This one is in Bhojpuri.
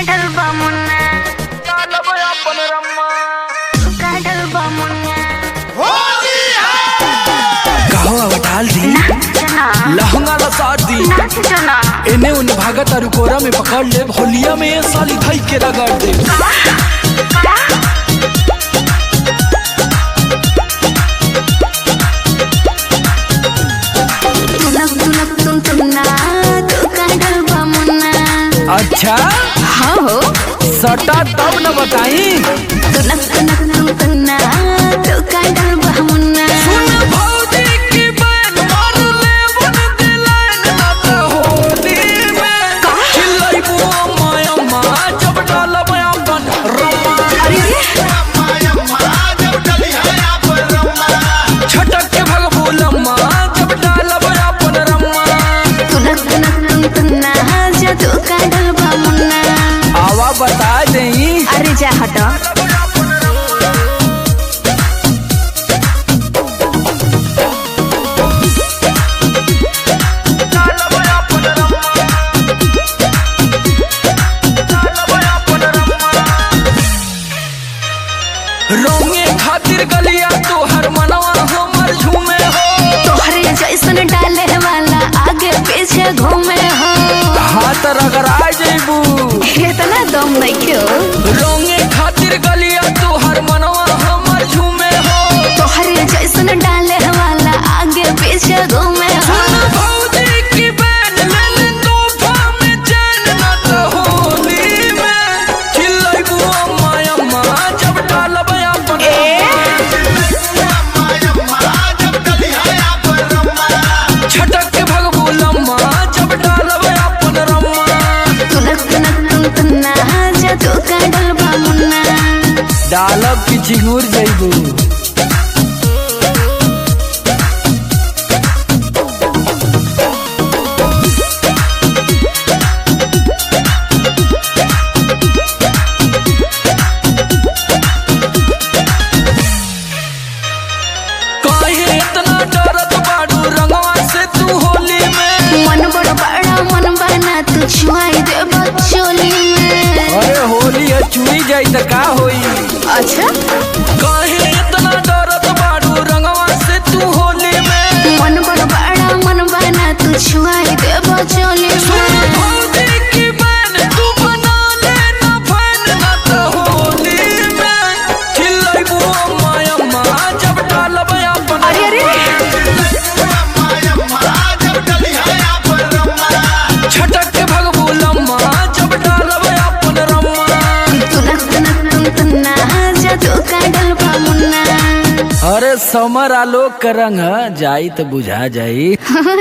काढल बा मुन्ना चलब अपन रम्मा काढल बा मुन्ना कहवा बटाल दी जना लहंगा ला साथ दी जना एने उन्हें भागा तारू कोरा में पकड़ ले होलिया में ये साली धई के रगड़ दे अच्छा हाँ हो सटा तब न बताई तुनक तुनक तुनक तो काढल बा मुन्ना भौजी की बहन मार ले वन दिलान ना तो होली में चिल्लाइबो माया मा जब डालब अपन रम्मा अरे छटक के भगबो लम्मा जब डालब अपन रम्मा तुनक तुनक तुनक जो तो काढल बा मुन्ना आवा बता देई अरे जा हटो रोंगे खातिर गलिया तो हर मनवा हमर झूमे हो तोहरे जैसन डाले वाला आगे पीछे घूमे हो हाथ रगड़ा जेबू इतना दम नहीं क्यों रोंगे खातिर गलिया तो हर मनवा हमर झूमे हो तोहरे जैसन डाले वाला आगे पीछे घूमे हो भौजी की बहन ले ले तोहफा में चैन ना तो होली में चिल्लाइबू माया मा जब डालब अपन छटक के भगबू लम्मा जब डालब अपन रम्मा तुनक तुनक तुनक जो तो काढल बा मुन्ना डालब की चिंगूर जइबू काहे इतना डरत बाड़ू रंगवा से तू होली में मन बड़ा बड़ा मन बना तू छुआई दे बचोली में अरे होली है चुई जाई त का होई अच्छा काहे इतना डरत बाड़ू रंगवा से तू होली में मन बड़ा बड़ा मन बना तू छुआई दे बचोली में भौजी की बहन तू बना ले ना फैन ना तो होली में चिल्लाइबू माया मा जब डालब अपन अरे छटक के भगबू लम्मा जब डालब अपन रम्मा तुनक तुनक तुनक जो तो काढल बा मुन्ना अरे समर आलोक का रंग जाई तो बुझा जाई हाँ